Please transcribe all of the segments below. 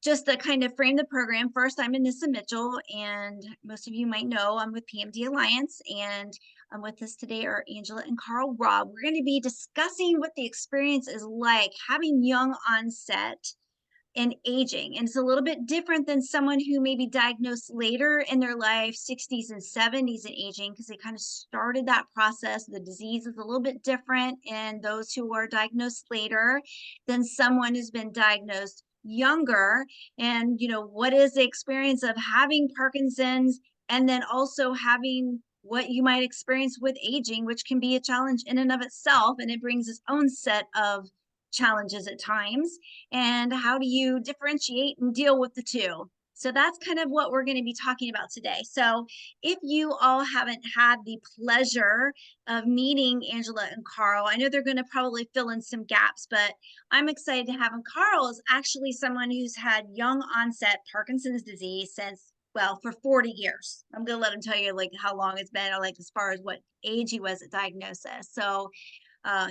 just to kind of frame the program, first, I'm Anissa Mitchell, and most of you might know I'm with PMD Alliance, and with us today are Angela and Karl Robb. We're going to be discussing what the experience is like having young onset and aging. And it's a little bit different than someone who may be diagnosed later in their life, 60s and 70s and aging, because they kind of started that process. The disease is a little bit different in those who are diagnosed later than someone who's been diagnosed younger. And, what is the experience of having Parkinson's and then also having what you might experience with aging, which can be a challenge in and of itself. And it brings its own set of challenges at times. And how do you differentiate and deal with the two? So that's kind of what we're going to be talking about today. So if you all haven't had the pleasure of meeting Angela and Karl, I know they're going to probably fill in some gaps, but I'm excited to have them. Karl is actually someone who's had young onset Parkinson's disease since, well, for 40 years. I'm going to let him tell you like how long it's been, or like as far as what age he was at diagnosis. So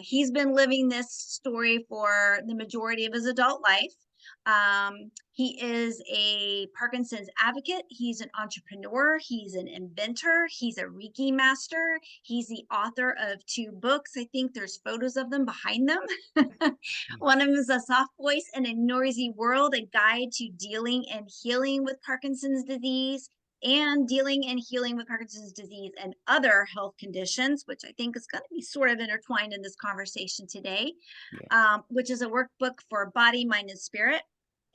he's been living this story for the majority of his adult life. He is a Parkinson's advocate. He's an entrepreneur. He's an inventor. He's a Reiki master. He's the author of 2 books. I think there's photos of them behind them. One of them is A Soft Voice in a Noisy World, a guide to dealing and healing with Parkinson's disease, and dealing and healing with Parkinson's disease and other health conditions, which I think is going to be sort of intertwined in this conversation today, which is a workbook for body, mind, and spirit.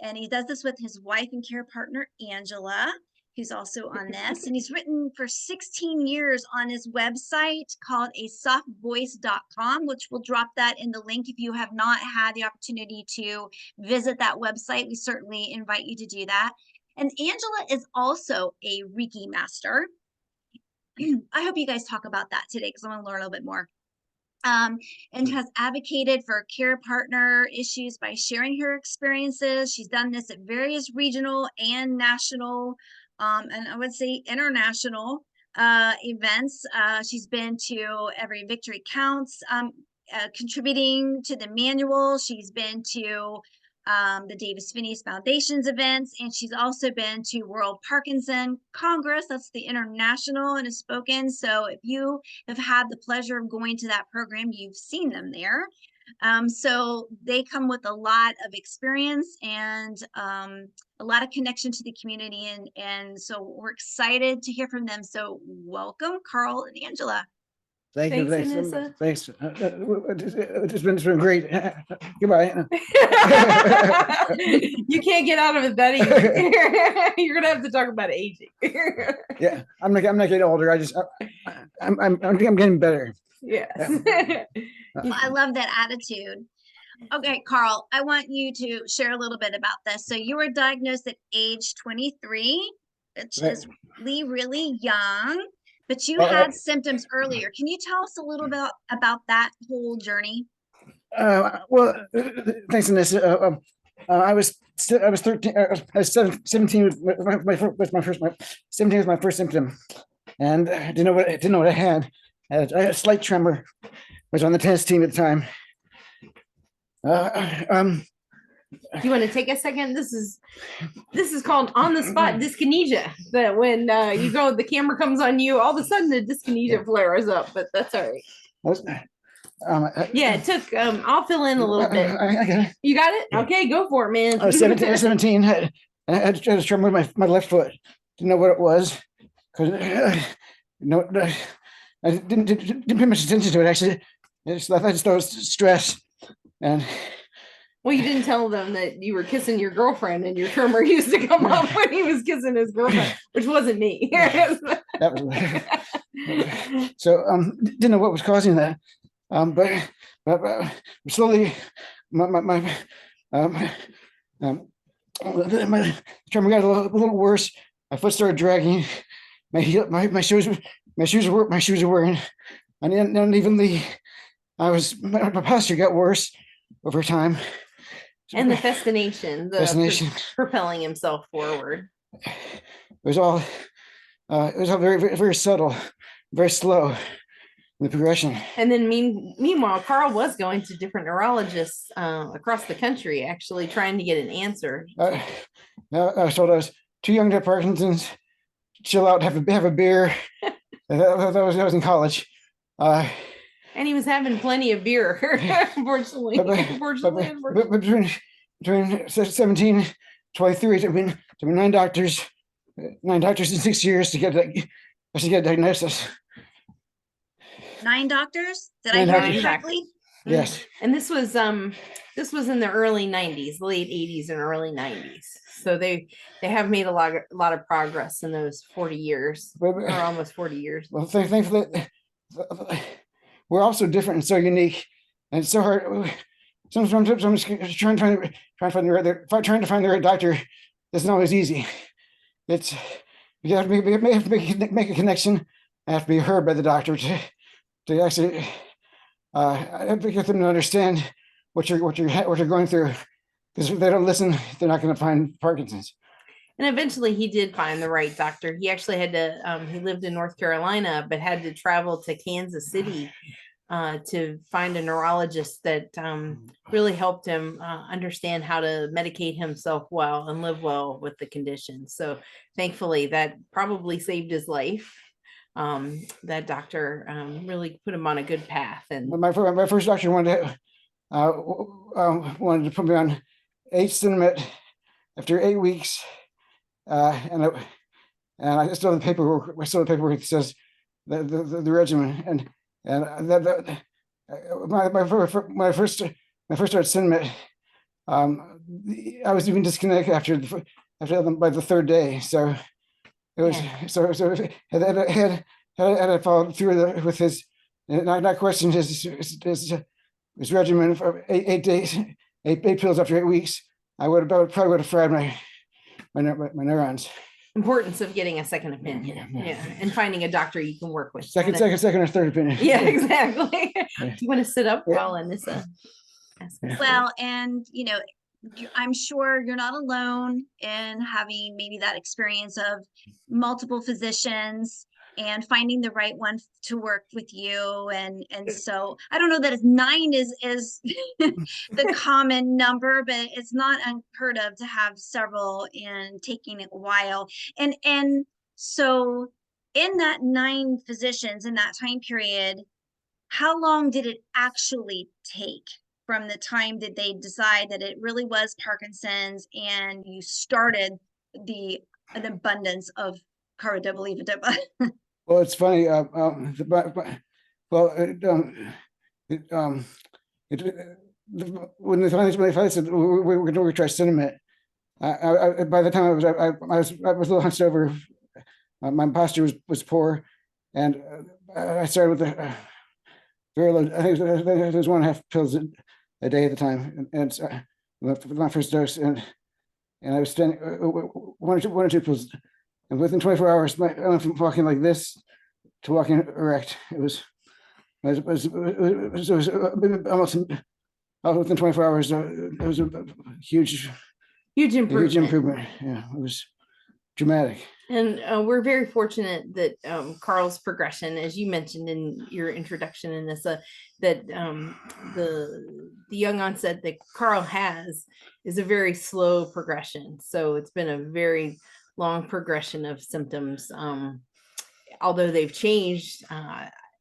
And he does this with his wife and care partner, Angela, who's also on this. And he's written for 16 years on his website called asoftvoice.com, which we'll drop that in the link. If you have not had the opportunity to visit that website, we certainly invite you to do that. And Angela is also a Reiki master. I hope you guys talk about that today because I want to learn a little bit more. And has advocated for care partner issues by sharing her experiences. She's done this at various regional and national, and I would say international events. She's been to Every Victory Counts, contributing to the manual. She's been to the Davis Phineas Foundation's events, and she's also been to World Parkinson Congress. That's the international, and has spoken. So if you have had the pleasure of going to that program, you've seen them there. So they come with a lot of experience and a lot of connection to the community, and so we're excited to hear from them. So welcome, Karl and Angela. Thanks, Anissa. Thanks. It's been great. Goodbye. You can't get out of it that easy. You're gonna have to talk about aging. Yeah, I'm not getting older. I'm getting better. Yes. Well, I love that attitude. Okay, Karl, I want you to share a little bit about this. So you were diagnosed at age 23, which is really young. But you had symptoms earlier. Can you tell us a little bit about that whole journey? Well, thanks, Anissa. I was 13. I was 17 with my first 17 was my first symptom, and I didn't know what I had. I had a slight tremor. I was on the tennis team at the time. You want to take a second? This is called on the spot dyskinesia. That when you go, the camera comes on you, all of a sudden the dyskinesia flares up. But that's all right. Yeah, it took. I'll fill in a little bit. I got it. You got it? Okay, go for it, man. I was 17. I had a tremor with my left foot. Didn't know what it was because I didn't pay much attention to it. Actually, I just thought it was stress and. Well, you didn't tell them that you were kissing your girlfriend and your tremor used to come up when he was kissing his girlfriend, which wasn't me. That was so didn't know what was causing that. But slowly my tremor got a little worse. My foot started dragging. My shoes were wearing. And unevenly, my posture got worse over time. And the fascination, propelling himself forward. It was all very, very, very subtle, very slow in the progression. And then meanwhile, Karl was going to different neurologists across the country, actually trying to get an answer. I was told I was too young to have Parkinson's. Chill out, have a beer. That was in college. And he was having plenty of beer, unfortunately. But between 17, 23, I mean, nine doctors in 6 years to get a diagnosis. 9 doctors? Did Nine I hear doctors. you correctly? Yes. And this was in the early 90s, late 80s and early 90s. So they have made a lot of progress in those 40 years, or almost 40 years. Well, thankfully, we're all so different and so unique, and it's so hard. Sometimes I'm just trying to find the right doctor. It's not always easy. It's you have to make a connection. I have to be heard by the doctor to actually I have to get them to understand what you're going through, because if they don't listen, they're not going to find Parkinson's. And eventually he did find the right doctor. He actually had to, he lived in North Carolina, but had to travel to Kansas City to find a neurologist that really helped him understand how to medicate himself well and live well with the condition. So thankfully that probably saved his life. That doctor really put him on a good path. And my first doctor wanted to put me on Cinnamate after 8 weeks, and I still have the paperwork. That says the regimen, and that my first started Cinnamate. I was even disconnected after by the third day. So it was had I followed through with his, not questioned his regimen for 8 days, 8 pills after 8 weeks, I probably would have fried my neurons. Importance of getting a second opinion, and finding a doctor you can work with. Second or third opinion. Yeah, exactly. Do you want to sit up while Anissa? Well, and I'm sure you're not alone in having maybe that experience of multiple physicians and finding the right one to work with you. And so I don't know that 9 is the common number, but it's not unheard of to have several and taking a while. And so in that 9 physicians in that time period, how long did it actually take from the time that they decide that it really was Parkinson's and you started the abundance of carbidopa? Well, it's funny. When they finally said we're going to try Cinnamate, by the time I was a little hunched over. My posture was poor, and I started with the very low. I think it was 1.5 pills a day at the time, and my first dose, and I was standing 1 or 2 pills, and within 24 hours, I went from walking like this to walking erect. It was almost within 24 hours. It was a huge improvement. Yeah, it was dramatic. And we're very fortunate that Karl's progression, as you mentioned in your introduction in this, that the young onset that Karl has is a very slow progression. So it's been a very long progression of symptoms. Although they've changed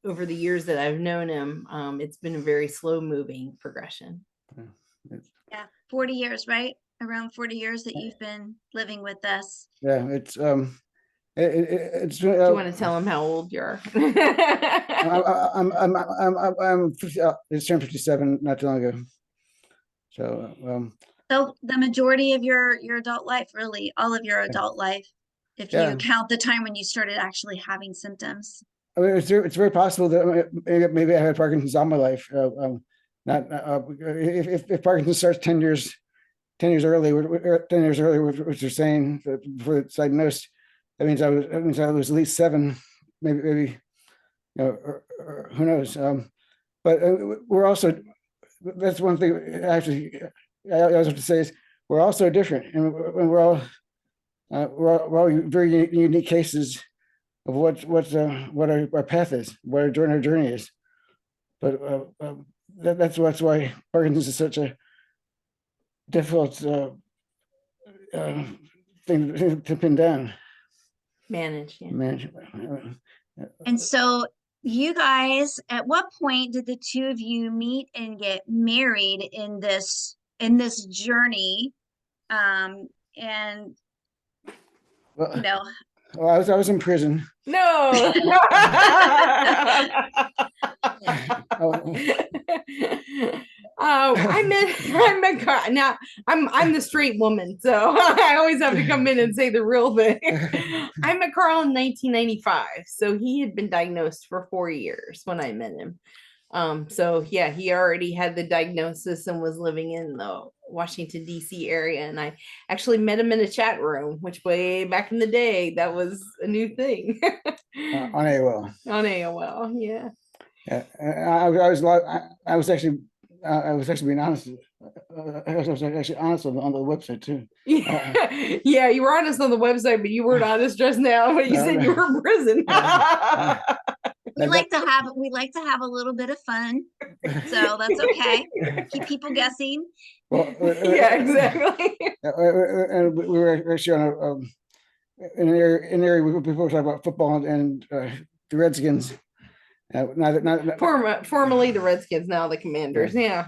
over the years that I've known him, it's been a very slow moving progression. Yeah, 40 years, right? Around 40 years that you've been living with us. Yeah, it's it's. Do you want to tell him how old you are? It's turned 57 not too long ago. So So the majority of your adult life, really, all of your adult life, if you count the time when you started actually having symptoms. I mean, it's very possible that maybe I had Parkinson's all my life. If Parkinson's starts 10 years early, which they're saying before it's diagnosed, that means I was at least 7, maybe or who knows. But we're also, that's one thing actually I always have to say is we're all so different, and we're all very unique cases of what our path is, what our journey is. But that's why Parkinson's is such a difficult thing to pin down. Manage. Yeah. Manage. And so you guys, at what point did the two of you meet and get married in this journey? And Well, you know, well, I was in prison. No. I met Carl. Now I'm the straight woman, so I always have to come in and say the real thing. I met Carl in 1995, so he had been diagnosed for 4 years when I met him. So yeah, he already had the diagnosis and was living in the Washington, D.C. area. And I actually met him in a chat room, which way back in the day, that was a new thing. On AOL. On AOL, yeah. Yeah, I was actually being honest. I was actually honest on the website too. Yeah, you were honest on the website, but you weren't honest just now when you said you were in prison. we like to have a little bit of fun, so that's okay. Keep people guessing. Well, yeah, exactly. And we were actually on an area where people were talking about football and the Redskins. Formerly the Redskins, now the Commanders. Yeah.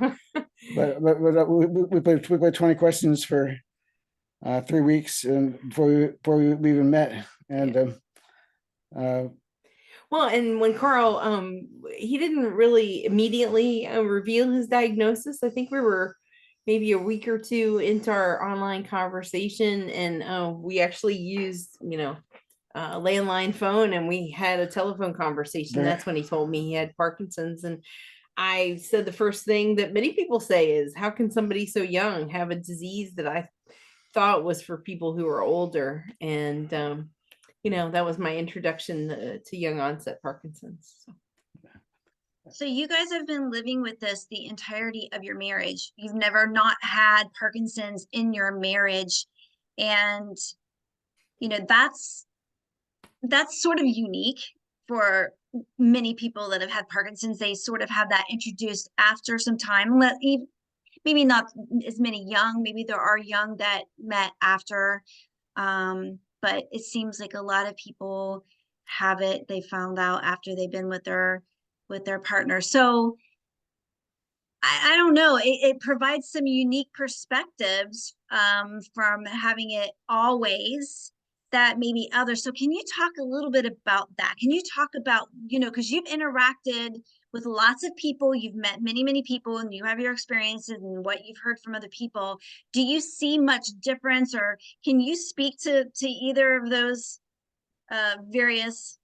But we played 20 questions for 3 weeks and before we even met. And well, and when Carl, he didn't really immediately reveal his diagnosis. I think we were maybe a week or two into our online conversation, and we actually used, a landline phone, and we had a telephone conversation. That's when he told me he had Parkinson's. And I said the first thing that many people say is, how can somebody so young have a disease that I thought was for people who are older? And that was my introduction to young onset Parkinson's. So you guys have been living with this the entirety of your marriage. You've never not had Parkinson's in your marriage. And, that's sort of unique for many people that have had Parkinson's. They sort of have that introduced after some time. Maybe not as many young, maybe there are young that met after. But it seems like a lot of people have it. They found out after they've been with their partner. So I don't know. It provides some unique perspectives from having it always that maybe others. So can you talk a little bit about that? Can you talk about, because you've interacted with lots of people, you've met many, many people, and you have your experiences and what you've heard from other people. Do you see much difference, or can you speak to either of those various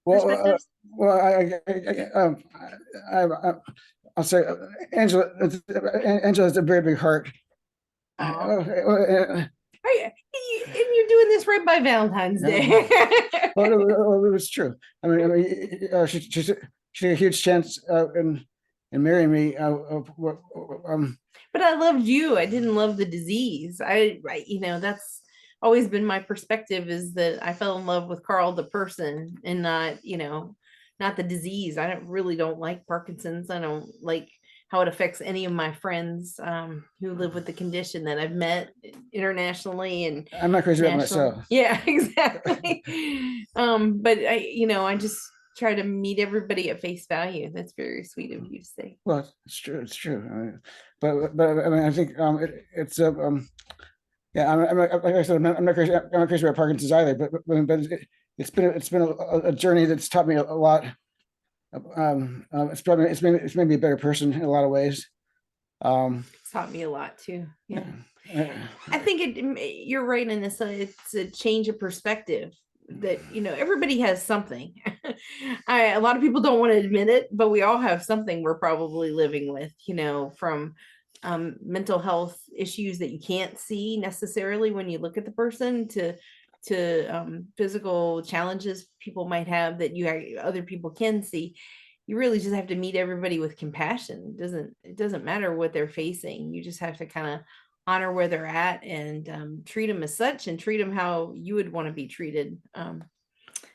perspectives? I'll say Angela has a very big heart. And you're doing this right by Valentine's Day. Well, it was true. I mean, she had a huge chance in marrying me. But I loved you. I didn't love the disease. That's always been my perspective, is that I fell in love with Carl the person, and not the disease. I really don't like Parkinson's. I don't like how it affects any of my friends who live with the condition that I've met internationally. And I'm not crazy about myself. Yeah, exactly. But I just try to meet everybody at face value. That's very sweet of you to say. Well, it's true. It's true. I mean, but I mean, I think it's yeah. I'm like I said, I'm not crazy about Parkinson's either. But it's been a journey that's taught me a lot. It's made me a better person in a lot of ways. It's taught me a lot too. Yeah. I think you're right in this. It's a change of perspective that, everybody has something. A lot of people don't want to admit it, but we all have something we're probably living with, from mental health issues that you can't see necessarily when you look at the person, to physical challenges people might have that other people can see. You really just have to meet everybody with compassion. It doesn't matter what they're facing. You just have to kind of honor where they're at and treat them as such, and treat them how you would want to be treated.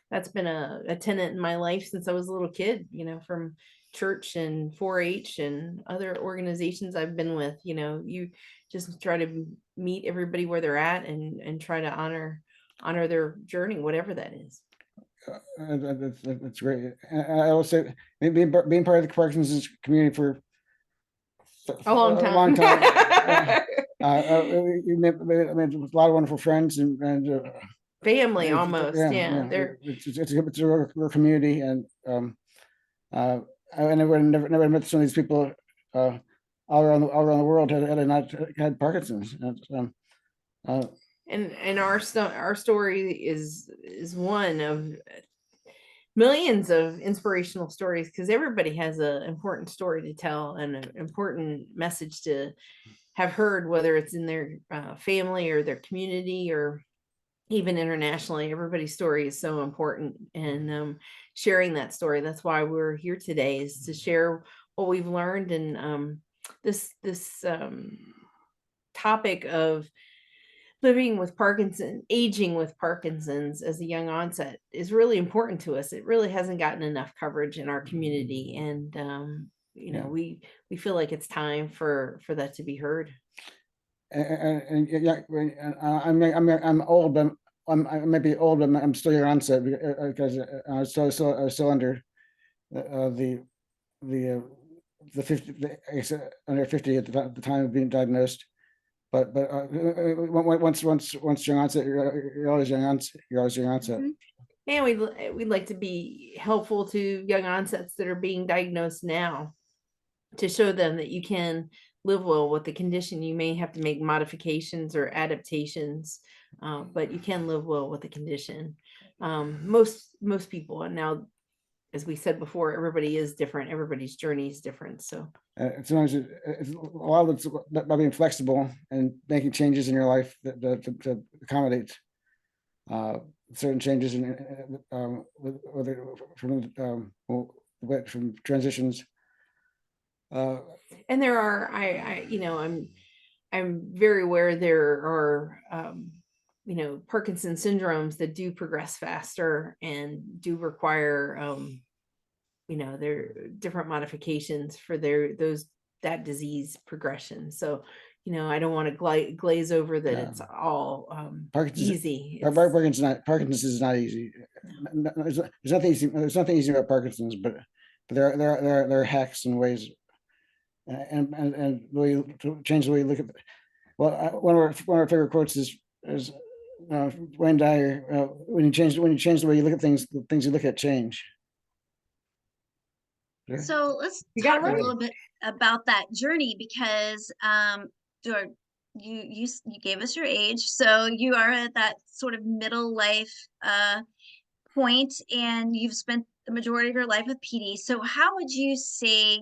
That's been a tenet in my life since I was a little kid, from church and 4-H and other organizations I've been with. You just try to meet everybody where they're at and try to honor their journey, whatever that is. That's great. I also being part of the Parkinson's community for A long time. We made a lot of wonderful friends and Family almost. Yeah. It's a real community, and I never met some of these people all around the world had not had Parkinson's. And our story is one of millions of inspirational stories, because everybody has an important story to tell and an important message to have heard, whether it's in their family or their community or even internationally. Everybody's story is so important, and sharing that story, that's why we're here today, is to share what we've learned. And this topic of living with Parkinson, aging with Parkinson's as a young onset is really important to us. It really hasn't gotten enough coverage in our community, and we feel like it's time for that to be heard. And I'm old, but I might be old, but I'm still your onset because I was still under the 50, under 50 at the time of being diagnosed. But once young onset, you're always young onset. You're always young onset. And we'd like to be helpful to young onsets that are being diagnosed now, to show them that you can live well with the condition. You may have to make modifications or adaptations, but you can live well with the condition. Most people, and now, as we said before, everybody is different. Everybody's journey is different. So sometimes it's a lot of it's by being flexible and making changes in your life to accommodate certain changes from transitions. And there are, I'm very aware there are, Parkinson syndromes that do progress faster and do require, there are different modifications for that disease progression. So, I don't want to glaze over that. It's all easy. Parkinson's is not easy. No. There's nothing easy. There's nothing easy about Parkinson's, but there are hacks and ways, and the way to change the way you look at it. Well, one of our favorite quotes is Wayne Dyer. When you change the way you look at things, the things you look at change. So let's talk a little bit about that journey, because you gave us your age, so you are at that sort of middle life point, and you've spent the majority of your life with PD. So how would you say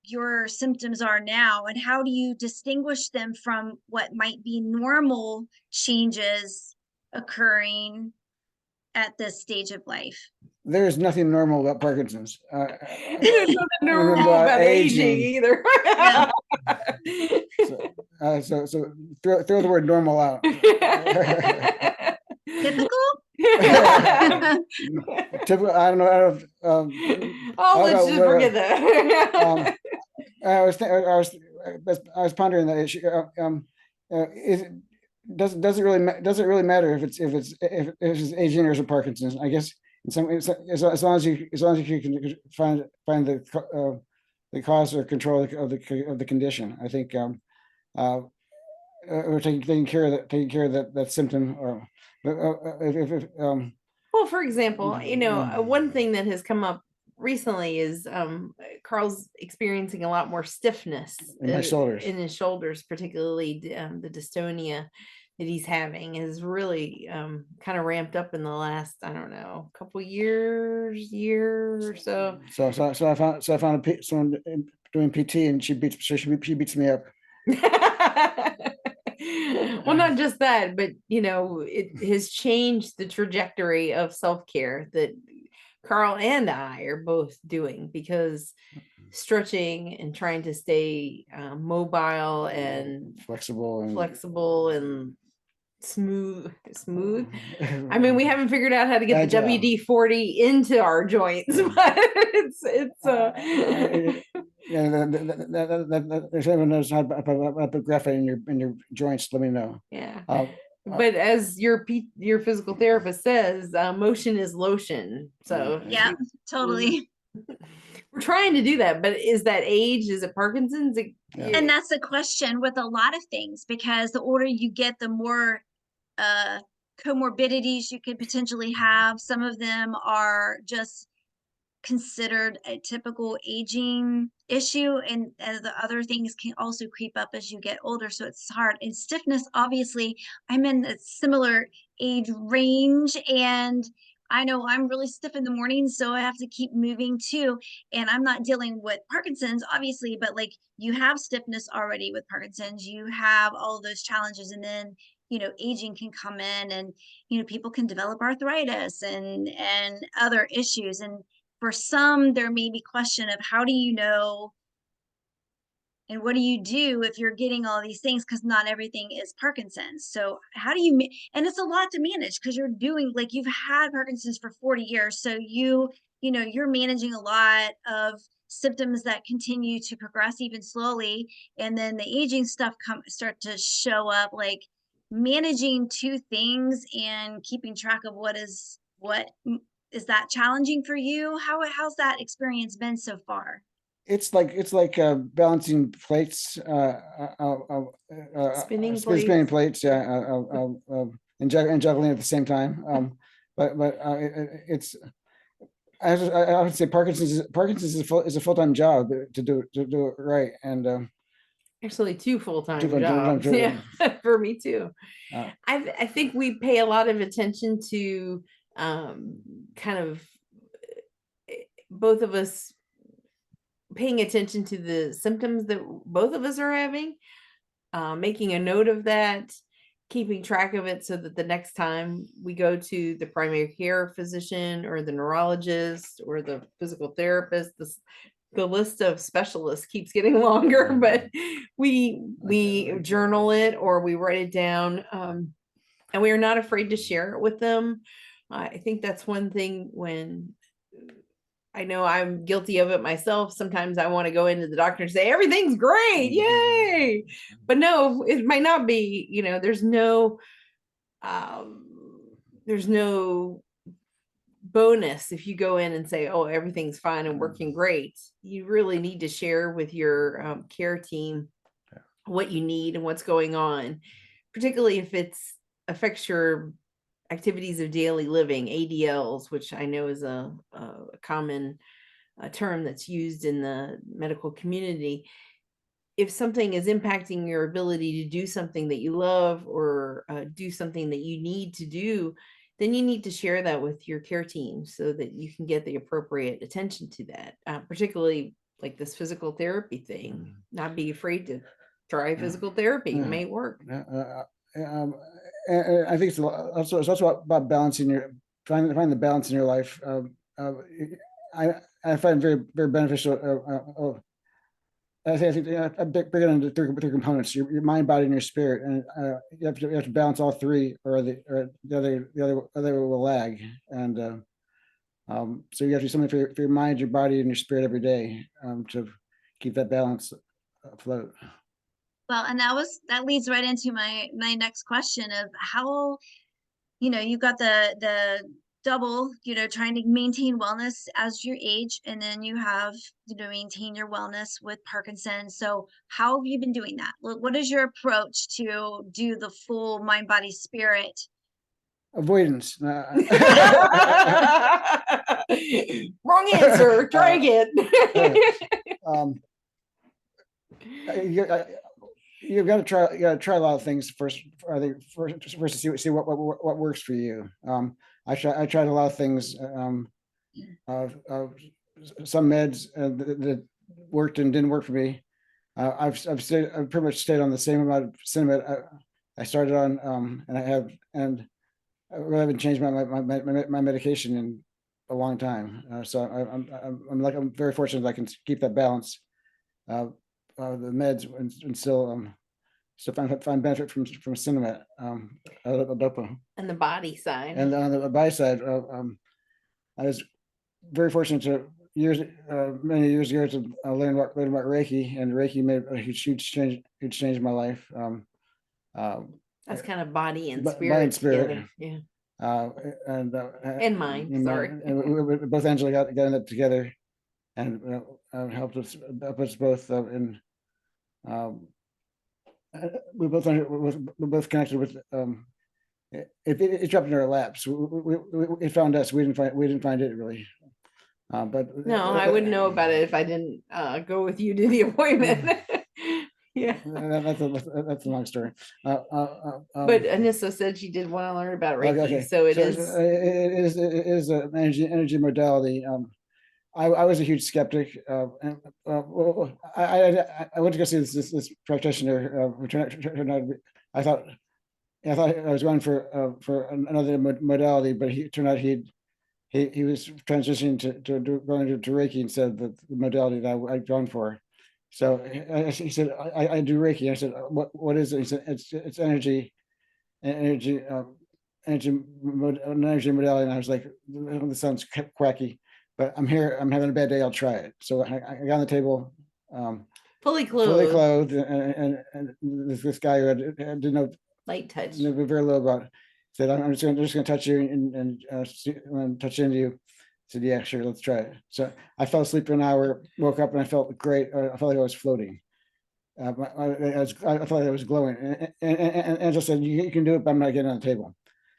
your symptoms are now, and how do you distinguish them from what might be normal changes occurring at this stage of life? There's nothing normal about Parkinson's. There's nothing normal about aging either. So throw the word normal out. Typical? I don't know. Let's just forget that. I was pondering that issue. Does it really matter if it's aging or is it Parkinson's? I guess as long as you can find the cause or control of the condition, I think or taking care of that symptom. Or well, for example, one thing that has come up recently is Karl's experiencing a lot more stiffness in his shoulders, particularly the dystonia that he's having is really kind of ramped up in the last, I don't know, couple year or so. So I found someone doing PT, and she beats me up. Well, not just that, but it has changed the trajectory of self-care that Karl and I are both doing, because stretching and trying to stay mobile and flexible and smooth. I mean, we haven't figured out how to get the Agile. WD-40 into our joints, but If anyone knows how to put graphite in your joints, let me know. yeah. Uh, But as your physical therapist says, motion is lotion. So Yeah, totally. we're trying to do that. But is that age? Is it Parkinson's? And that's the question with a lot of things, because the older you get, the more comorbidities you could potentially have. Some of them are just considered a typical aging issue, and the other things can also creep up as you get older, so it's hard. And stiffness, obviously, I'm in a similar age range, and I know I'm really stiff in the morning, so I have to keep moving too. And I'm not dealing with Parkinson's, obviously, but like, you have stiffness already with Parkinson's, you have all of those challenges, and then aging can come in, and people can develop arthritis and other issues. And for some, there may be question of how do you know and what do you do if you're getting all these things, because not everything is Parkinson's. So how do you, and it's a lot to manage, because you're doing, like, you've had Parkinson's for 40 years. So you're managing a lot of symptoms that continue to progress even slowly. And then the aging stuff start to show up, like managing two things and keeping track of what is that challenging for you? How's that experience been so far? It's like balancing plates, spinning plates, yeah, and juggling at the same time. But it's, I would say Parkinson's is a full-time job to do it right. And actually 2 full-time full-time jobs. Yeah, for me too. Uh, I think we pay a lot of attention to kind of both of us paying attention to the symptoms that both of us are having, making a note of that, keeping track of it, so that the next time we go to the primary care physician or the neurologist or the physical therapist, the list of specialists keeps getting longer, but we journal it or we write it down, and we are not afraid to share it with them. I think that's one thing. When I know I'm guilty of it myself, sometimes I want to go into the doctor and say everything's great, yay, but no, it might not be. There's no bonus if you go in and say, oh, everything's fine and working great. You really need to share with your care team what you need and what's going on, particularly if it affects your activities of daily living, ADLs, which I know is a common term that's used in the medical community. If something is impacting your ability to do something that you love, or do something that you need to do, then you need to share that with your care team so that you can get the appropriate attention to that, particularly like this physical therapy thing. Not be afraid to try physical therapy. It may work. And I think it's also about balancing find the balance in your life. I find very, very beneficial. I think I break it into three components: your mind, body, and your spirit. And you have to balance all three, or the other will lag. And so you have to do something for your mind, your body, and your spirit every day, to keep that balance afloat. Well, and that leads right into my next question of how, you've got the double, trying to maintain wellness as you age, and then you have, maintain your wellness with Parkinson's. So how have you been doing that? What is your approach to do the full mind, body, spirit? Avoidance. Wrong answer. Try again. You've got to try. You got to try a lot of things first. I think first to see what works for you. I tried a lot of things. Some meds that worked and didn't work for me. I've pretty much stayed on the same amount of cinnamon I started on, and I really haven't changed my medication in a long time. So I'm very fortunate that I can keep that balance. The meds and find benefit from cinema, dopa. And the body side. And on the buy side, I was very fortunate to many years ago to learn about Reiki, and Reiki made a huge change in my life. That's kind of body and Body spirit and spirit. together. Yeah. And mind, sorry. And both Angela got it together, and helped us both in. We both connected with. It dropped in our laps. It found us. We didn't find it really. But No, I wouldn't know about it if I didn't go with you to the appointment. Yeah. That's a long story. But Anissa said she did want to learn about Reiki, Okay. so it is. It is an energy modality. I was a huge skeptic. Well, I went to go see this practitioner. I thought I was going for another modality, but he turned out he was transitioning to going to Reiki instead of the modality that I'd gone for. So he said, I do Reiki. I said, what is it? He said, it's energy modality. And I was like, this sounds quacky, but I'm here. I'm having a bad day. I'll try it. So I got on the table, Fully clothed, and this guy who didn't know light touch. knew very little about it, said, I'm just going to touch you and touch into you. I said, yeah, sure, let's try it. So I fell asleep for an hour, woke up, and I felt great. I felt like I was floating. I felt like I was glowing. And Angela said, you can do it, but I'm not getting on the table.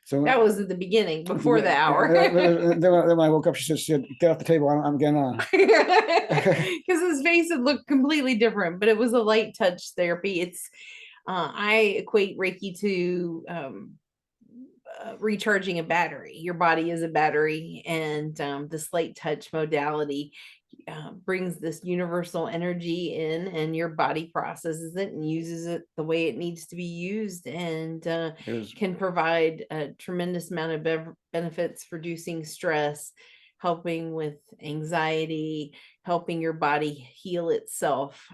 So That was at the beginning, before the hour. Then when I woke up, she said, get off the table, I'm getting on. Because his face had looked completely different, but it was a light touch therapy. It's I equate Reiki to recharging a battery. Your body is a battery, and this light touch modality brings this universal energy in, and your body processes it and uses it the way it needs to be used, and can provide a tremendous amount of benefits, reducing stress, helping with anxiety, helping your body heal itself.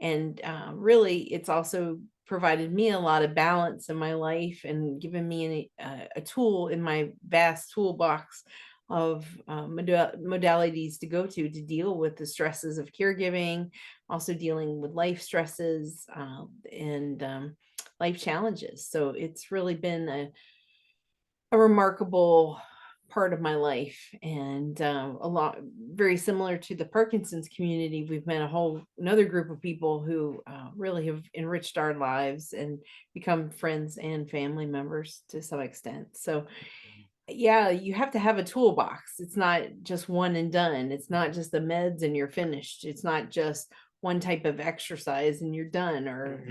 And really, it's also provided me a lot of balance in my life and given me a tool in my vast toolbox of modalities to go to deal with the stresses of caregiving, also dealing with life stresses and life challenges. So it's really been a remarkable part of my life, and a lot very similar to the Parkinson's community. We've met another group of people who really have enriched our lives and become friends and family members to some extent. So yeah, you have to have a toolbox. It's not just one and done. It's not just the meds and you're finished. It's not just one type of exercise and you're done, or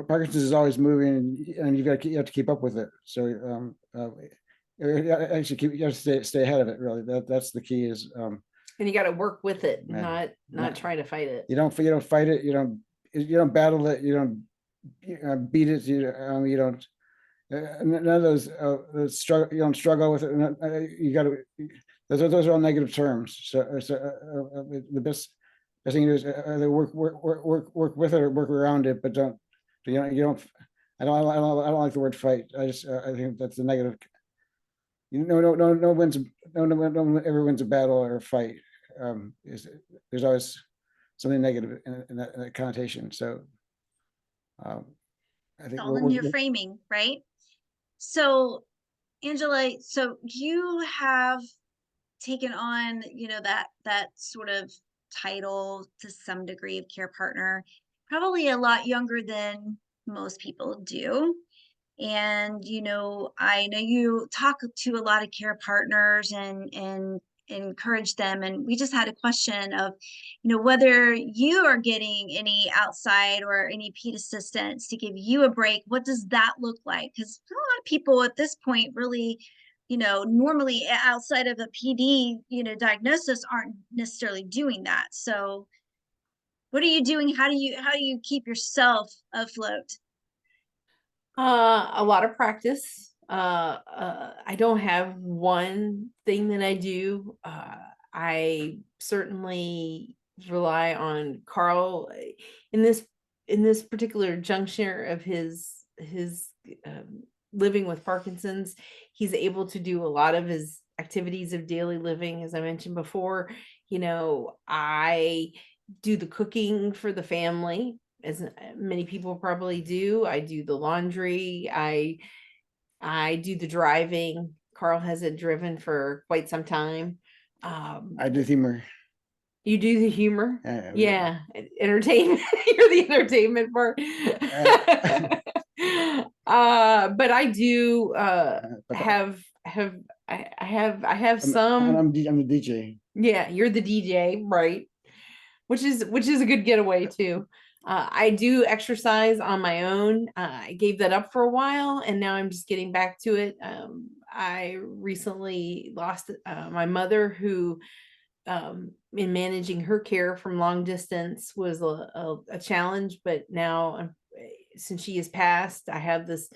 Parkinson's is always moving, and you have to keep up with it. So actually you have to stay ahead of it. Really, that's the key. Is and you got to work with it, not try to fight it. You don't fight it. You don't battle it. You don't beat it. You don't. None of those struggle. You don't struggle with it. You got to. Those are all negative terms. So the best thing to do is either work with it or work around it, but don't. You don't. I don't like the word fight. I think that's the negative. No one ever wins a battle or a fight. There's always something negative in that connotation. So I think it's all in your framing, right? So Angela, so you have taken on, that sort of title to some degree of care partner, probably a lot younger than most people do. And, I know you talk to a lot of care partners and encourage them. And we just had a question of, whether you are getting any outside or any paid assistance to give you a break. What does that look like? Because a lot of people at this point really, normally outside of a PD, diagnosis aren't necessarily doing that. So what are you doing? How do you keep yourself afloat? A lot of practice. I don't have one thing that I do. I certainly rely on Karl in this in this particular juncture of his living with Parkinson's, he's able to do a lot of his activities of daily living. As I mentioned before, I do the cooking for the family, as many people probably do. I do the laundry. I do the driving. Karl hasn't driven for quite some time. I do humor. You do the humor? Yeah. Entertainment. You're the entertainment part. But I do I have some. I'm the DJ. Yeah, you're the DJ, right? Which is a good getaway too. I do exercise on my own. I gave that up for a while, and now I'm just getting back to it. I recently lost my mother, who in managing her care from long distance was a challenge, but now since she has passed, I have this,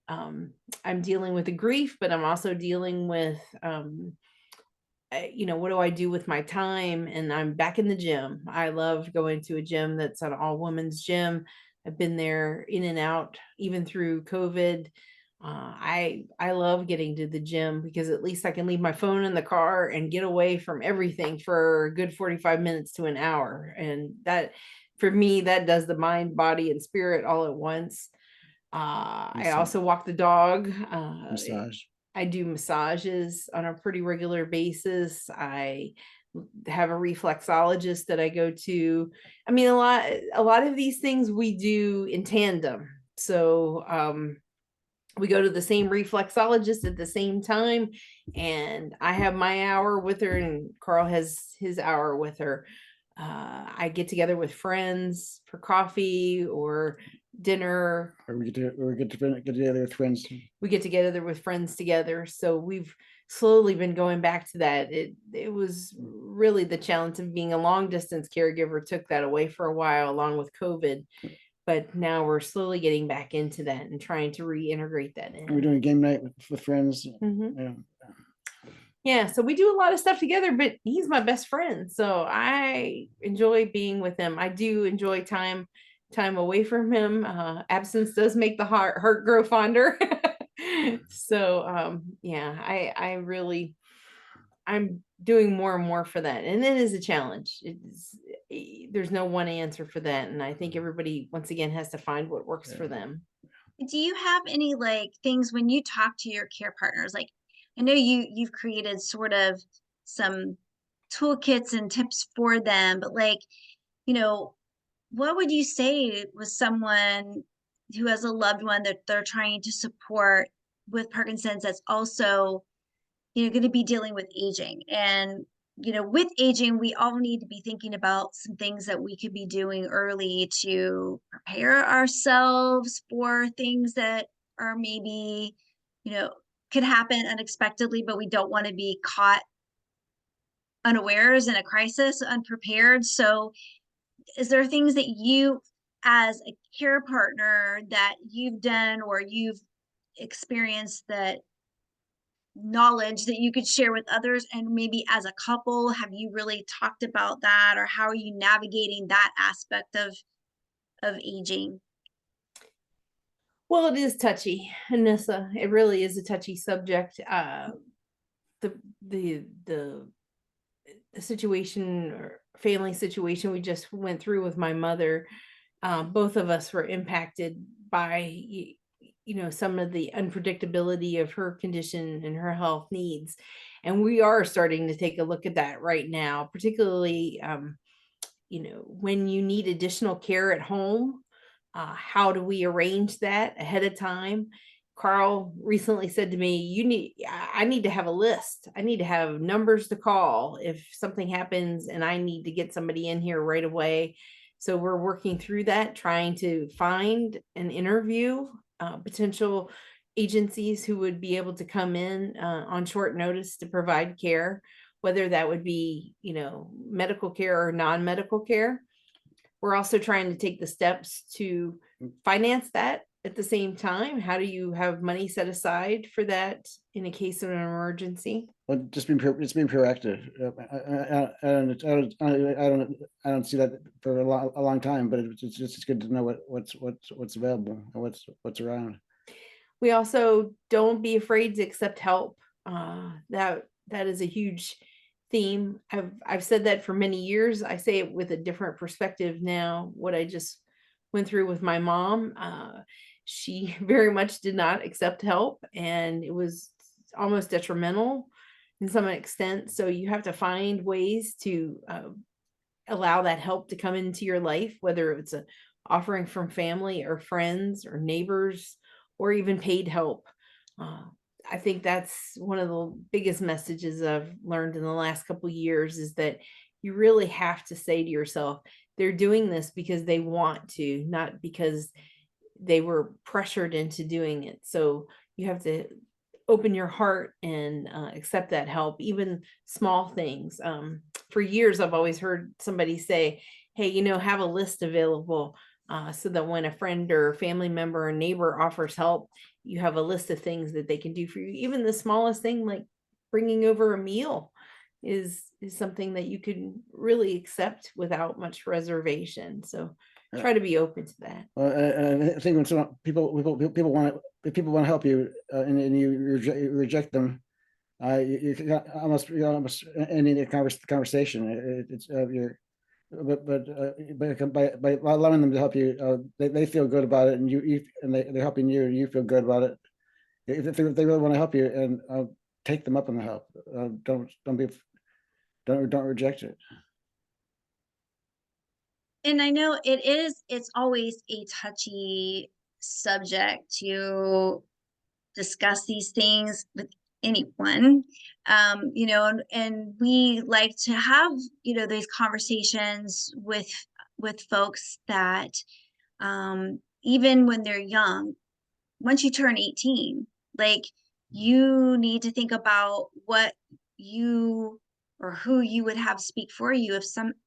I'm dealing with the grief, but I'm also dealing with, what do I do with my time? And I'm back in the gym. I love going to a gym that's an all women's gym. I've been there in and out, even through COVID. I love getting to the gym because at least I can leave my phone in the car and get away from everything for a good 45 minutes to an hour. And that, for me, that does the mind, body, and spirit all at once. I also walk the dog. Massage. I do massages on a pretty regular basis. I have a reflexologist that I go to. I mean, a lot of these things we do in tandem. So we go to the same reflexologist at the same time, and I have my hour with her and Karl has his hour with her. I get together with friends for coffee or dinner. Or we get together with friends. We get together with friends together. So we've slowly been going back to that. It was really the challenge of being a long distance caregiver took that away for a while, along with COVID. But now we're slowly getting back into that and trying to reintegrate that in. We're doing game night with friends. Yeah, so we do a lot of stuff together, but he's my best friend. So I enjoy being with him. I do enjoy time away from him. Absence does make the heart grow fonder. So I'm doing more and more for that. And it is a challenge. There's no one answer for that. And I think everybody, once again, has to find what works for them. Do you have any things when you talk to your care partners? I know you've created sort of some toolkits and tips for them, but what would you say with someone who has a loved one that they're trying to support with Parkinson's that's also, going to be dealing with aging? And, with aging, we all need to be thinking about some things that we could be doing early to prepare ourselves for things that are maybe, could happen unexpectedly, but we don't want to be caught unawares in a crisis, unprepared. So is there things that you, as a care partner, that you've done or you've experienced, that knowledge that you could share with others? And maybe as a couple, have you really talked about that, or how are you navigating that aspect of aging? Well, it is touchy, Anissa. It really is a touchy subject. The situation or family situation we just went through with my mother, both of us were impacted by some of the unpredictability of her condition and her health needs, and we are starting to take a look at that right now, particularly when you need additional care at home. How do we arrange that ahead of time? Karl recently said to me, I need to have a list. I need to have numbers to call if something happens and I need to get somebody in here right away. So we're working through that, trying to find and interview potential agencies who would be able to come in on short notice to provide care, whether that would be, medical care or non-medical care. We're also trying to take the steps to finance that at the same time, how do you have money set aside for that in a case of an emergency? Well, just being proactive. I don't see that for a long time, but it's good to know what's available and what's around. We also don't be afraid to accept help. That is a huge theme. I've said that for many years. I say it with a different perspective now. What I just went through with my mom, she very much did not accept help, and it was almost detrimental in some extent. So you have to find ways to allow that help to come into your life, whether it's a offering from family or friends or neighbors, or even paid help. I think that's one of the biggest messages I've learned in the last couple of years, is that you really have to say to yourself, they're doing this because they want to, not because they were pressured into doing it. So you have to open your heart and accept that help, even small things. For years, I've always heard somebody say, hey, have a list available so that when a friend or family member or neighbor offers help, you have a list of things that they can do for you. Even the smallest thing, like bringing over a meal, is something that you can really accept without much reservation. So try to be open to that. I think when people want to help you and you reject them, you almost ending the conversation. It's but by allowing them to help you, they feel good about it, and they're helping you, and you feel good about it. If they really want to help you, and take them up on the help. Don't reject it. And I know it's always a touchy subject to discuss these things with anyone, and we like to have, these conversations with folks that, even when they're young, once you turn 18, like, you need to think about what you or who you would have speak for you if something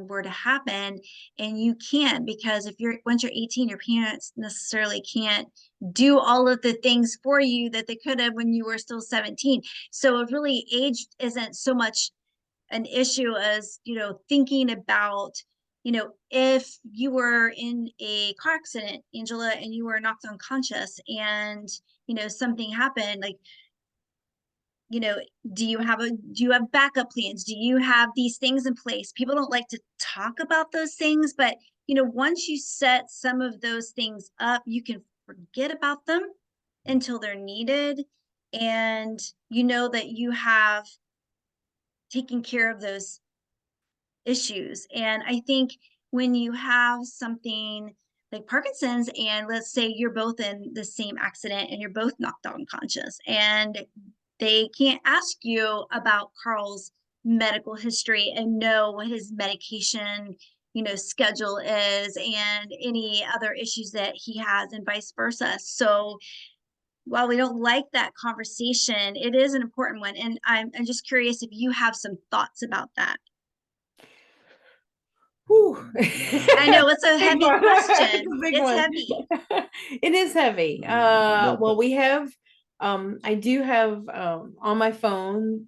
were to happen, and you can't, because once you're 18, your parents necessarily can't do all of the things for you that they could have when you were still 17. So it really, age isn't so much an issue as, thinking about, if you were in a car accident, Angela, and you were knocked unconscious, and, something happened, like, do you have backup plans? Do you have these things in place? People don't like to talk about those things, but, once you set some of those things up, you can forget about them until they're needed. And that you have taken care of those issues. And I think when you have something like Parkinson's, and let's say you're both in the same accident and you're both knocked unconscious, and they can't ask you about Karl's medical history and know what his medication, schedule is, and any other issues that he has, and vice versa. So while we don't like that conversation, it is an important one. And I'm just curious if you have some thoughts about that. I know it's a heavy question. It's heavy. It is heavy. Well, we have, I do have on my phone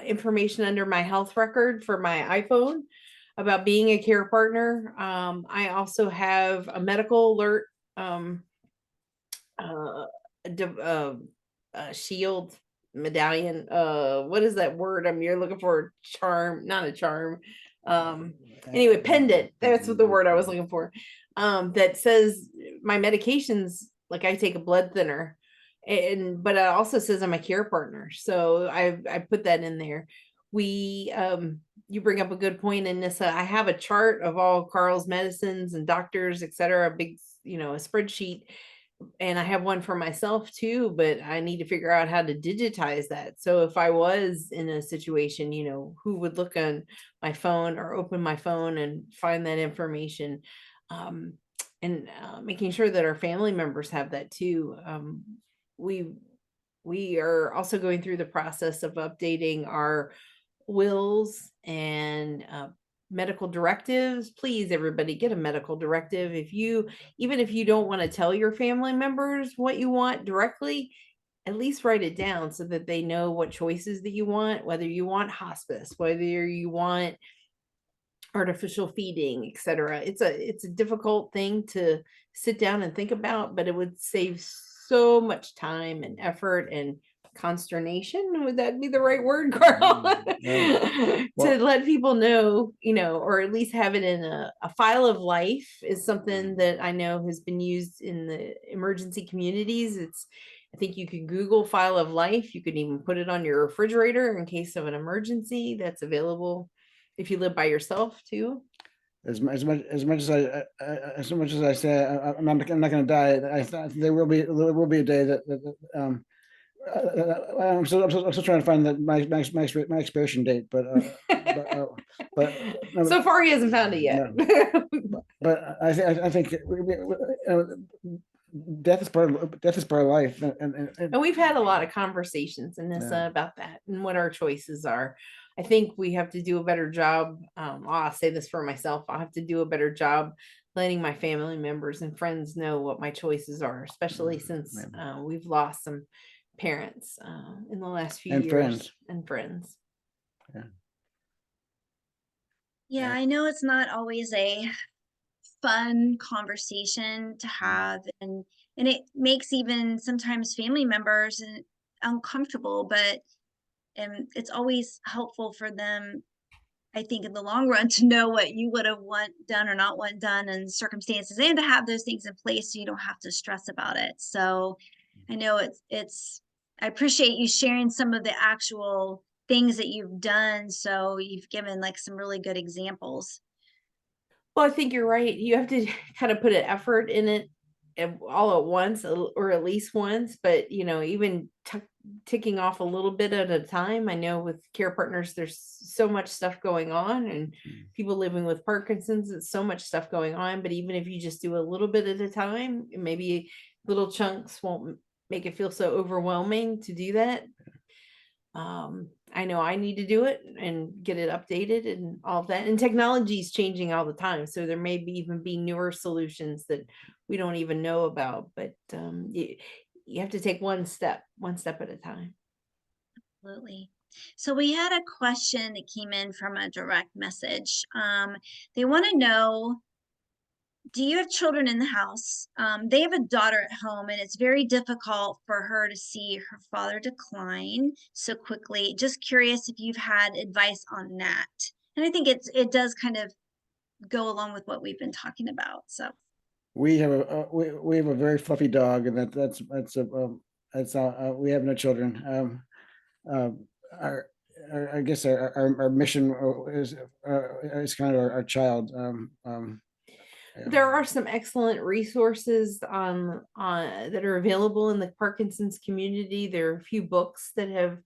information under my health record for my iPhone about being a care partner. I also have a medical alert shield medallion. What is that word you're looking for? Charm, not a charm. Anyway, pendant. That's what the word I was looking for. That says my medications, like I take a blood thinner, but it also says I'm a care partner. So I put that in there. You bring up a good point, Anissa. I have a chart of all Karl's medicines and doctors, etc. A big, a spreadsheet. And I have one for myself too, but I need to figure out how to digitize that. So if I was in a situation, who would look on my phone or open my phone and find that information, and making sure that our family members have that too. We are also going through the process of updating our wills and medical directives, please, everybody get a medical directive. Even if you don't want to tell your family members what you want directly, at least write it down so that they know what choices that you want, whether you want hospice, whether you want artificial feeding, etc. It's a difficult thing to sit down and think about, but it would save so much time and effort and consternation. Would that be the right word, Karl? To let people know, or at least have it in a file of life is something that I know has been used in the emergency communities. I think you could Google file of life. You could even put it on your refrigerator in case of an emergency. That's available if you live by yourself too. As much as I say I'm not going to die, there will be a day that I'm still trying to find my expiration date, but so far he hasn't found it yet. No. But I think death is part of life, and we've had a lot of conversations in this about that and what our choices are. I think we have to do a better job. I'll say this for myself. I'll have to do a better job letting my family members and friends know what my choices are, especially since we've lost some parents in the last few years. And friends. Yeah, I know it's not always a fun conversation to have, and it makes even sometimes family members uncomfortable, but it's always helpful for them, I think, in the long run, to know what you would have done or not want done in circumstances, and to have those things in place so you don't have to stress about it. So I know I appreciate you sharing some of the actual things that you've done. So you've given like some really good examples. Well, I think you're right. You have to kind of put an effort in it all at once, or at least once, but even ticking off a little bit at a time. I know with care partners, there's so much stuff going on, and people living with Parkinson's, it's so much stuff going on. But even if you just do a little bit at a time, maybe little chunks won't make it feel so overwhelming to do that. I know I need to do it and get it updated and all of that. And technology is changing all the time. So there may even be newer solutions that we don't even know about, but you have to take one step at a time. Absolutely. So we had a question that came in from a direct message. They want to know, do you have children in the house? They have a daughter at home, and it's very difficult for her to see her father decline so quickly. Just curious if you've had advice on that. And I think it does kind of go along with what we've been talking about. So we have a very fluffy dog, and we have no children. I guess our mission is kind of our child. There are some excellent resources that are available in the Parkinson's community. There are a few books that have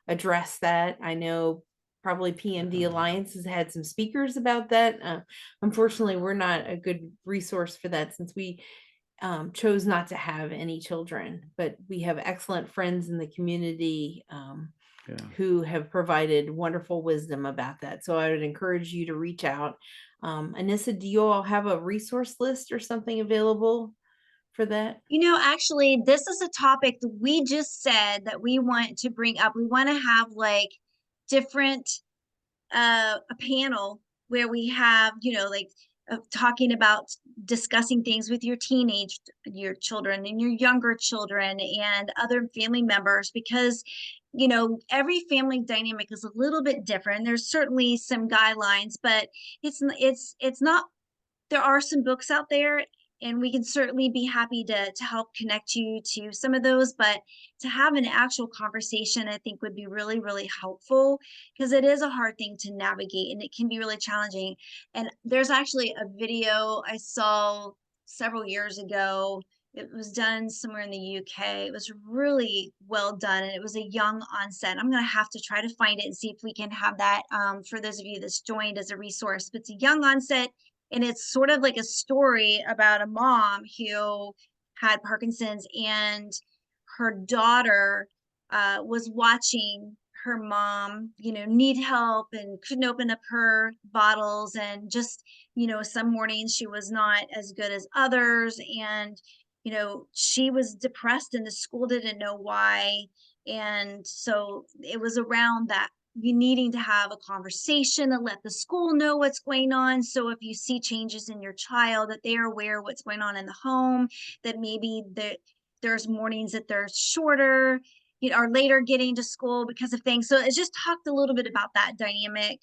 addressed that. I know probably PMD Alliance has had some speakers about that. Unfortunately, we're not a good resource for that since we chose not to have any children, but we have excellent friends in the community who have provided wonderful wisdom about that. So I would encourage you to reach out. Anissa, do you all have a resource list or something available for that? Actually, this is a topic that we just said that we want to bring up. We want to have like different a panel where we have talking about discussing things with your children and your younger children and other family members, because every family dynamic is a little bit different. There's certainly some guidelines, but it's not. There are some books out there, and we can certainly be happy to help connect you to some of those, but to have an actual conversation, I think, would be really, really helpful, because it is a hard thing to navigate and it can be really challenging. And there's actually a video I saw several years ago. It was done somewhere in the UK. It was really well done, and it was a young onset. I'm going to have to try to find it and see if we can have that for those of you that's joined as a resource. But it's a young onset, and it's sort of like a story about a mom who had Parkinson's, and her daughter was watching her mom, need help and couldn't open up her bottles. And just, some mornings she was not as good as others. And, she was depressed and the school didn't know why. And so it was around that, you needing to have a conversation to let the school know what's going on. So if you see changes in your child, that they are aware of what's going on in the home, that maybe there's mornings that they're shorter, or later getting to school because of things. So it just talked a little bit about that dynamic.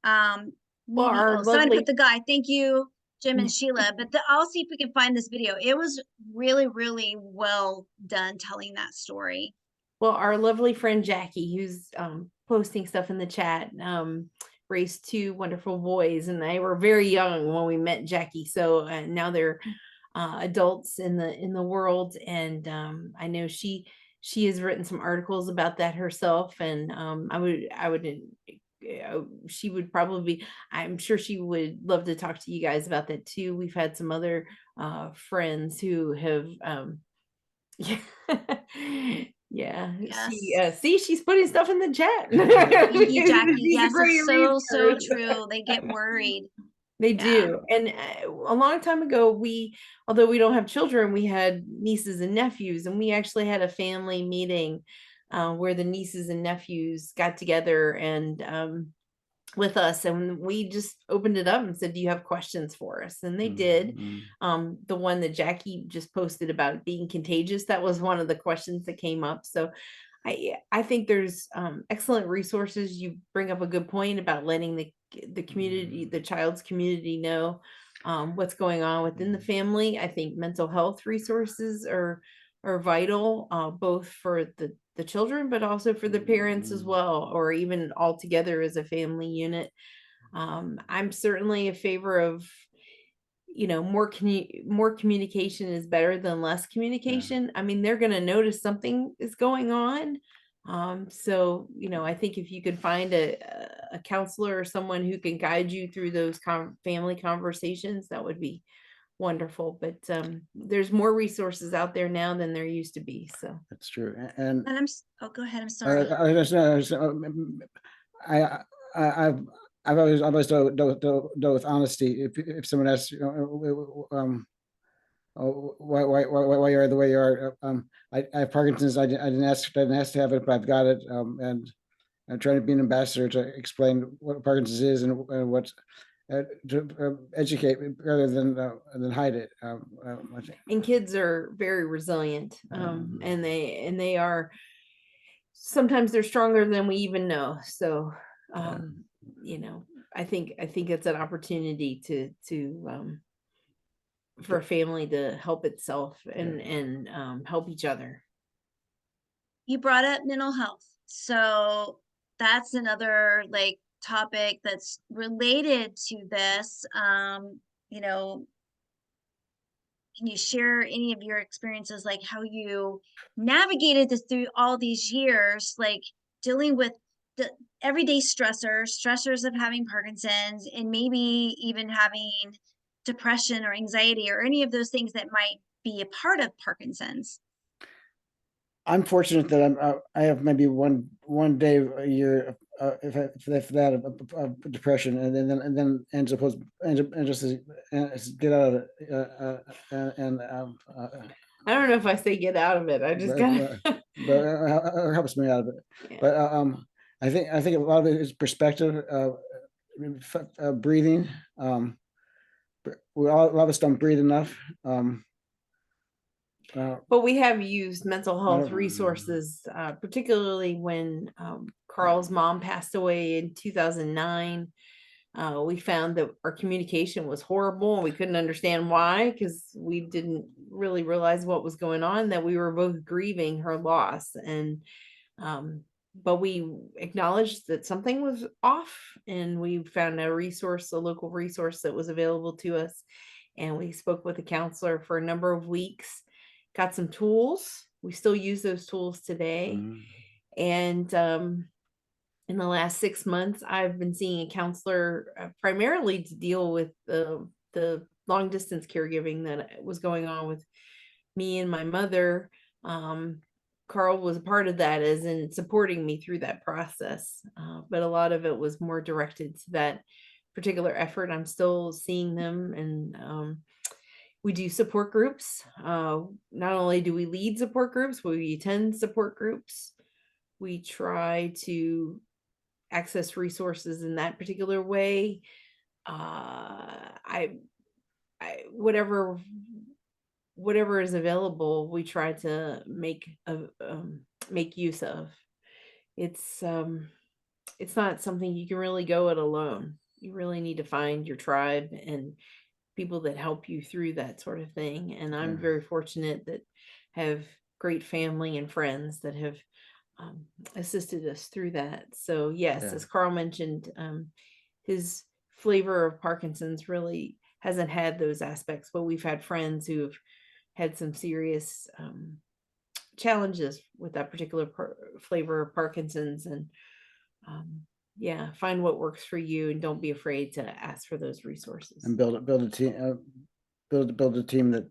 Well, Maybe, our somebody lovely put the guy. Thank you, Jim and Sheila. But I'll see if we can find this video. It was really, really well done telling that story. Well, our lovely friend Jackie, who's posting stuff in the chat, raised two wonderful boys, and they were very young when we met Jackie. So now they're adults in the world, and I know she has written some articles about that herself, and she would probably be, I'm sure she would love to talk to you guys about that too. We've had some other friends who have yeah. Yeah, Yes. she's putting stuff in the chat. Thank you, Jackie. These are Yes, great it's so resources. true. They get worried. They Yeah. do. And a long time ago, although we don't have children, we had nieces and nephews, and we actually had a family meeting where the nieces and nephews got together and with us, and we just opened it up and said, do you have questions for us? And they did. The one that Jackie just posted about it being contagious, that was one of the questions that came up. So I think there's excellent resources. You bring up a good point about letting the community, the child's community, know what's going on within the family. I think mental health resources are vital, both for the children, but also for the parents as well, or even all together as a family unit. I'm certainly in favor of, more communication is better than less communication. I mean, they're going to notice something is going on. So, I think if you could find a counselor or someone who can guide you through those family conversations, that would be wonderful. But there's more resources out there now than there used to be. So That's true. And go ahead. I'm sorry. I've always dealt with honesty. If someone asks, why you are the way you are, I have Parkinson's. I didn't ask to have it, but I've got it. And I'm trying to be an ambassador to explain what Parkinson's is and what to educate rather than hide it. And kids are very resilient, and they are, sometimes they're stronger than we even know. So I think it's an opportunity to for a family to help itself and help each other. You brought up mental health, so that's another topic that's related to this. Can you share any of your experiences, like how you navigated this through all these years, like dealing with the everyday stressors of having Parkinson's, and maybe even having depression or anxiety or any of those things that might be a part of Parkinson's? I'm fortunate that I have maybe one day a year if that depression, and then Angela says get out of it, and I don't know if I say get out of it. I just got but helps me out of it. Yeah. But I think a lot of it is perspective, breathing. A lot of us don't breathe enough. But we have used mental health resources, particularly when Karl's mom passed away in 2009. We found that our communication was horrible, and we couldn't understand why, because we didn't really realize what was going on, that we were both grieving her loss. And but we acknowledged that something was off, and we found a local resource that was available to us. And we spoke with a counselor for a number of weeks, got some tools. We still use those tools today. And in the last 6 months, I've been seeing a counselor primarily to deal with the long distance caregiving that was going on with me and my mother. Karl was a part of that, as in supporting me through that process. But a lot of it was more directed to that particular effort. I'm still seeing them, and we do support groups. Not only do we lead support groups, but we attend support groups. We try to access resources in that particular way. I whatever is available, we try to make use of. It's not something you can really go it alone. You really need to find your tribe and people that help you through that sort of thing. And I'm very fortunate that have great family and friends that have assisted us through that. So yes, as Karl mentioned, his flavor of Parkinson's really hasn't had those aspects, but we've had friends who've had some serious challenges with that particular flavor of Parkinson's. And find what works for you, and don't be afraid to ask for those resources and build a team, build a team that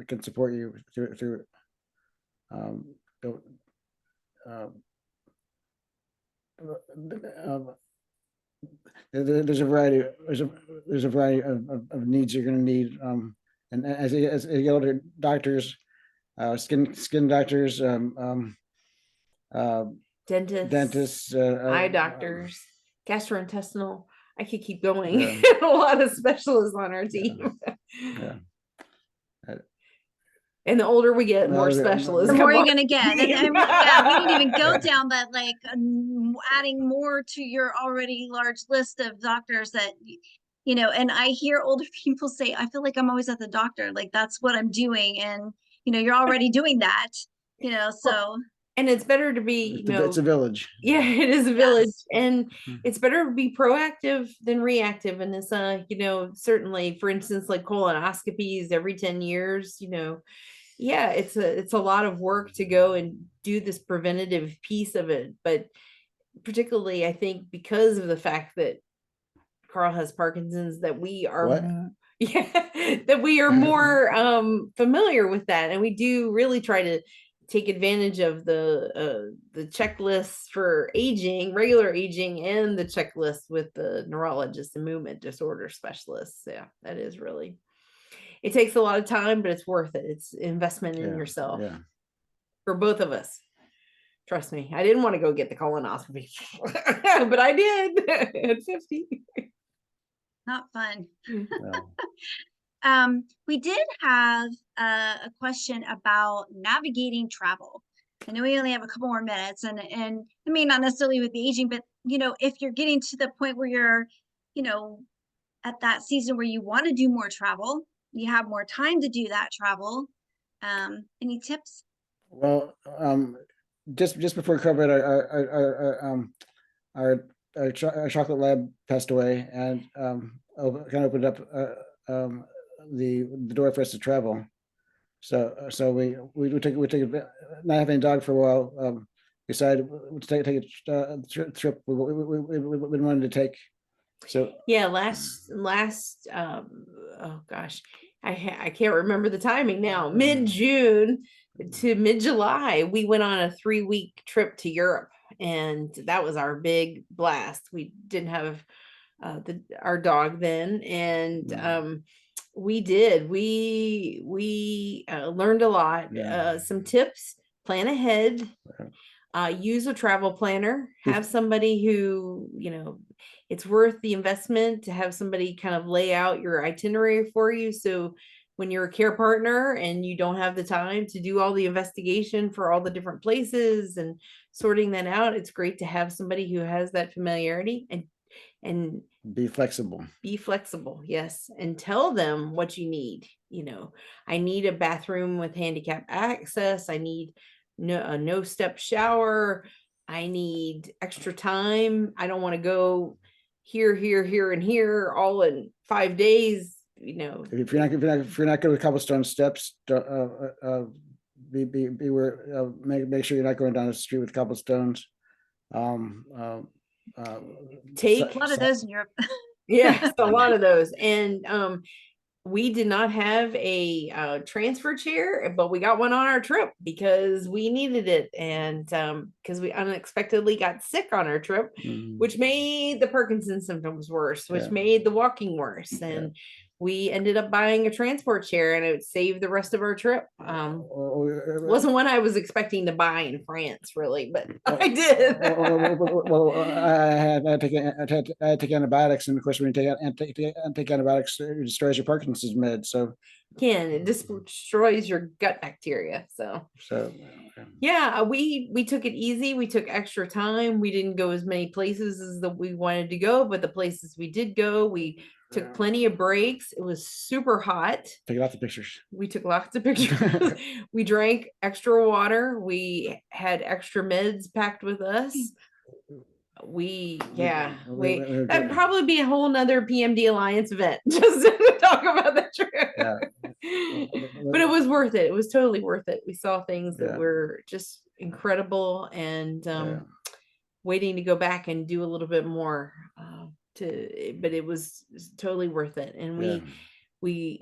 can support you through there's a variety of needs you're going to need, and as you go to doctors, skin doctors, dentists, eye doctors, gastrointestinal. I could keep going. A lot of specialists on our team. And the older we get, more specialists. The more you're going to get. And we didn't even go down that, like adding more to your already large list of doctors that, and I hear older people say, I feel like I'm always at the doctor. Like, that's what I'm doing. And, you're already doing that, so. And it's better to be, it's a village. Yeah, it is a village. And it's better to be proactive than reactive. And it's, certainly, for instance, like colonoscopies every 10 years, it's a lot of work to go and do this preventative piece of it. But particularly, I think because of the fact that Karl has Parkinson's, that we are that we are more familiar with that, and we do really try to take advantage of the checklists for aging, regular aging, and the checklist with the neurologist and movement disorder specialists. Yeah, that is really, it takes a lot of time, but it's worth it. It's investment in yourself for both of us. Trust me, I didn't want to go get the colonoscopy, but I did at 50. Not fun. We did have a question about navigating travel. I know we only have a couple more minutes, and I mean, not necessarily with the aging, but if you're getting to the point where you're, at that season where you want to do more travel, you have more time to do that travel. Any tips? Well, just before COVID, our chocolate lab passed away, and kind of opened up the door for us to travel. So we take not having a dog for a while. Decided to take a trip we wanted to take. So yeah, last oh gosh, I can't remember the timing now. Mid-June to mid-July, we went on a 3-week trip to Europe, and that was our big blast. We didn't have our dog then, and we learned a lot. Some tips: plan ahead, use a travel planner, have somebody who, it's worth the investment to have somebody kind of lay out your itinerary for you. So when you're a care partner and you don't have the time to do all the investigation for all the different places and sorting that out, it's great to have somebody who has that familiarity and be flexible. Yes. And tell them what you need. I need a bathroom with handicap access. I need a no-step shower. I need extra time. I don't want to go here, and here all in 5 days. If you're not good with cobblestone steps, make sure you're not going down the street with cobblestones. Take a lot of those in Europe. Yes, a lot of those. And we did not have a transfer chair, but we got one on our trip because we needed it. And because we unexpectedly got sick on our trip, which made the Parkinson symptoms worse, which made the walking worse. And we ended up buying a transport chair, and it saved the rest of our trip. Wasn't one I was expecting to buy in France, really, but I did. I had to take antibiotics, and of course, when you take antibiotics, it destroys your Parkinson's med. So It destroys your gut bacteria. So yeah, we took it easy. We took extra time. We didn't go as many places as that we wanted to go, but the places we did go, we took plenty of breaks. It was super hot. Take lots of pictures. We took lots of pictures. We drank extra water. We had extra meds packed with us. That'd probably be a whole nother PMD Alliance event just to talk about that trip. But it was worth it. It was totally worth it. We saw things that were just incredible, and waiting to go back and do a little bit more but it was totally worth it. And we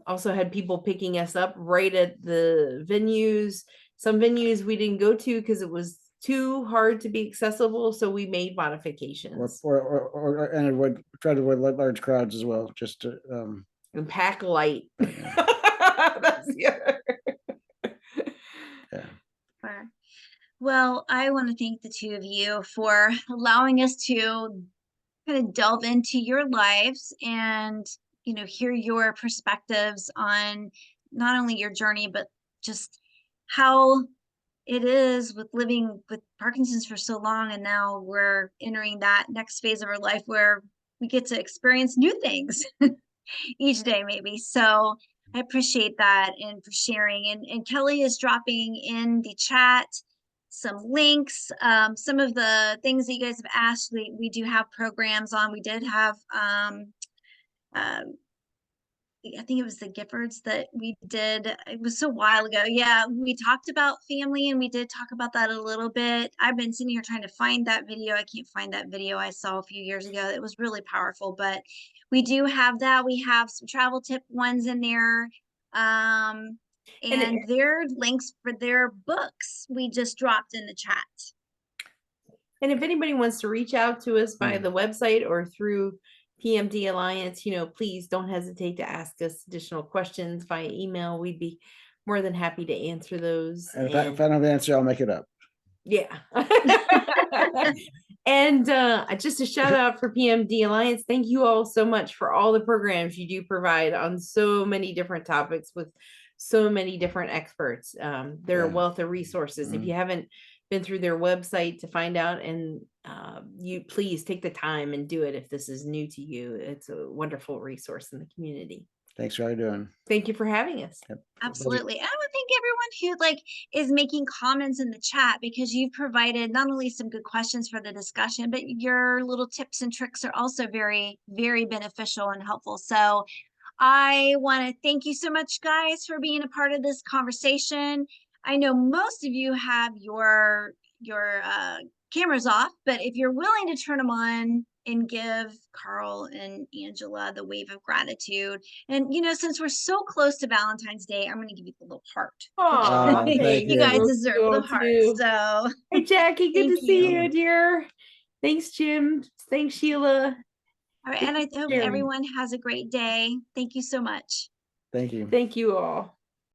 also had people picking us up right at the venues. Some venues we didn't go to because it was too hard to be accessible, so we made modifications. And try to avoid large crowds as well, just to and pack light. That's the other. Well, I want to thank the two of you for allowing us to kind of delve into your lives and, hear your perspectives on not only your journey, but just how it is with living with Parkinson's for so long. And now we're entering that next phase of our life where we get to experience new things each day, maybe. So I appreciate that, and for sharing. And Kelly is dropping in the chat some links, some of the things that you guys have asked. We do have programs on. We did have I think it was the Giffords that we did. It was so while ago. Yeah, we talked about family, and we did talk about that a little bit. I've been sitting here trying to find that video. I can't find that video I saw a few years ago. It was really powerful, but we do have that. We have some travel tip ones in there. And their links for their books we just dropped in the chat. And if anybody wants to reach out to us via the website or through PMD Alliance, please don't hesitate to ask us additional questions via email. We'd be more than happy to answer those. And if I don't have the answer, I'll make it up. Yeah. And just a shout out for PMD Alliance. Thank you all so much for all the programs you do provide on so many different topics with so many different experts. They're a wealth of resources. If you haven't been through their website to find out, and you please take the time and do it if this is new to you. It's a wonderful resource in the community. Thanks for all you're doing. Thank you for having us. Yep. Absolutely. And I would thank everyone who is making comments in the chat, because you've provided not only some good questions for the discussion, but your little tips and tricks are also very, very beneficial and helpful. So I want to thank you so much, guys, for being a part of this conversation. I know most of you have your cameras off, but if you're willing to turn them on and give Karl and Angela the wave of gratitude. And, since we're so close to Valentine's Day, I'm going to give you the little heart. Oh, you guys deserve the heart. So, hey, Jackie, good to see you, dear. Thanks, Jim. Thanks, Sheila. All right, and I hope everyone has a great day. Thank you so much. Thank you. Thank you all.